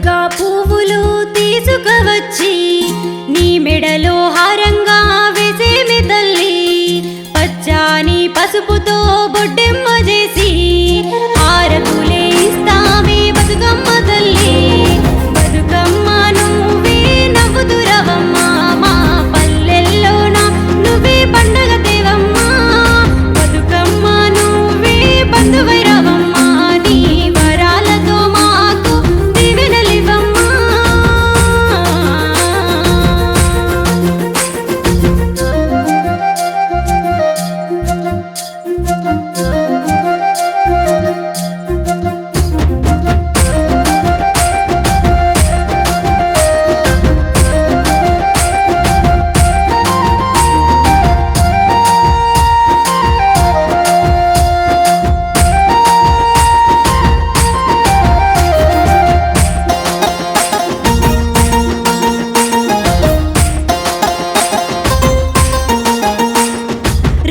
యొక్క పువ్వులు తీసుకువచ్చి నీ మెడలో హారంగా వేసేమి తల్లి, పచ్చాని పసుపుతో బొడ్డెమ్మ చేసి హారతులే ఇస్తామే బతుకమ్మ తల్లి. బతుకమ్మ నువ్వే నవ్వుతురవమ్మా, మా పల్లెల్లోన నువ్వే పండగ తేవమ్మా. బతుకమ్మ నువ్వే బంధువైరవమ్మా, నీ వరాలతో మాకు దీవెనలివమ్మా.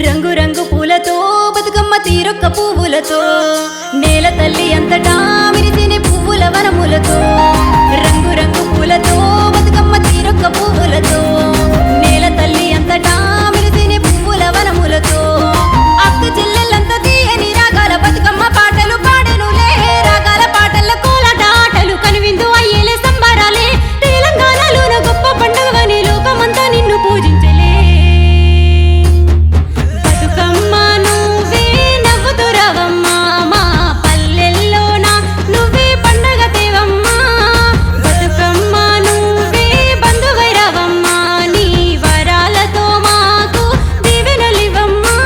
రంగు రంగు పూలతో బతుకమ్మ తీరొక్క పువ్వులతో నేల తల్లి అంతటా మిరిసినే పువ్వుల వనములతో. రంగు రంగు పూలతో బతుకమ్మ తీరొక్క పువ్వులతో నేల తల్లి అంతటా మిరిసినే పువ్వుల వనములతో. అక్క చెల్లెళ్ళంతా తీయని రాగాల బతుకమ్మ పాటలు పాడెనులే, రాగాల పాటల కోలాట ఆటలు కనువిందు అయ్యేలే సంబరాలే. తెలంగాణలోన గొప్ప పండుగని లోకమంతా నిన్ను పూజించలే. బతుకమ్మ నువ్వే నవ్వుతురవమ్మా, మా పల్లెల్లోన నువ్వే పండగ తేవమ్మా. బతుకమ్మ నువ్వే బంధువైరవమ్మా, నీ వరాలతో మాకు దీవెనలివమ్మా.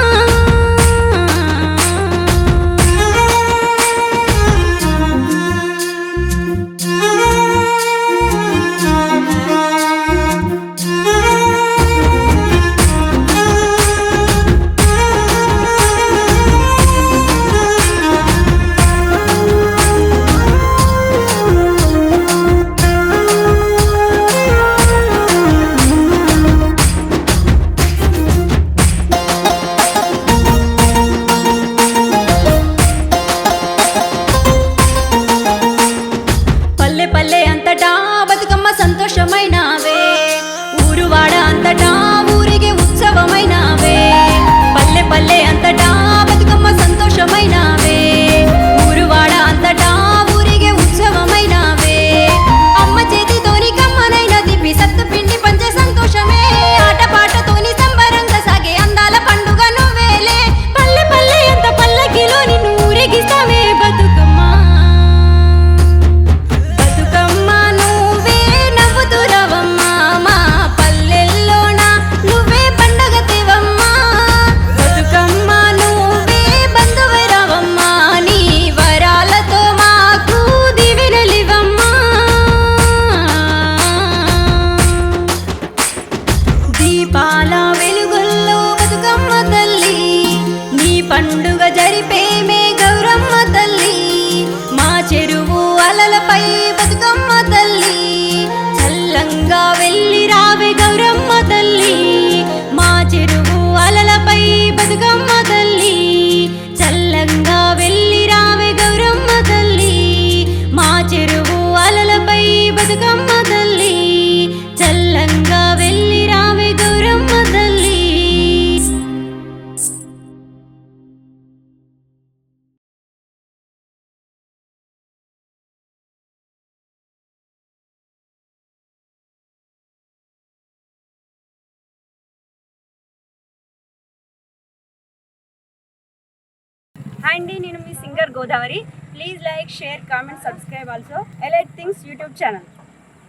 పల్లె పల్లె అంతటా బతుకమ్మ సంతోషమైనావే, ఊరువాడ అంతటా ఊరిగే ఉత్సవమైనావే. పల్లె పల్లె అంతటా బతుకమ్మ సంతోషమైనావే, ఊరువాడ అంతటా ఊరిగే ఉత్సవమైనావే. అమ్మ చేతితోని కమ్మనైన దిపి సత్తు పిండి పంచే సంతోషమే, ఆటపాటతోని సంబరంగా సాగే అందాల పండుగ నువ్వేలే. పల్లె పల్లె అంత పల్లకిలో నిన్ను ఊరేగిస్తావే బతుకమ్మ. బతుకమ్మ నువ్వే నవ్వుతురవమ్మా, మా పల్లెల్లోన నువ్వే పండగ తేవమ్మా. బతుకమ్మ నువ్వే బంధువైరవమ్మా, నీ వరాలతో మాకు దీవెనలివమ్మా. దీపాల వెలుగుల్లో బతుకమ్మ తల్లి, నీ పండుగ జరిపేమే గౌరమ్మ తల్లి. మా చెరువు అలలపై బతుకమ్మ తల్లి, చల్లంగా వెళ్ళి రావే గౌరమ్మ తల్లి. మా చెరువు అలలపై బతుకమ్మ తల్లి, చల్లంగా వెళ్ళి రావే గౌరమ్మ తల్లి. మా చెరువు అలలపై బతుకమ్మ తల్లి, చల్లంగా వెళ్ళి రావే గౌరమ్మ తల్లి. హాయ్ అండి, నేను మీ singer Godavari. Please like, share, comment, subscribe also elite things YouTube channel.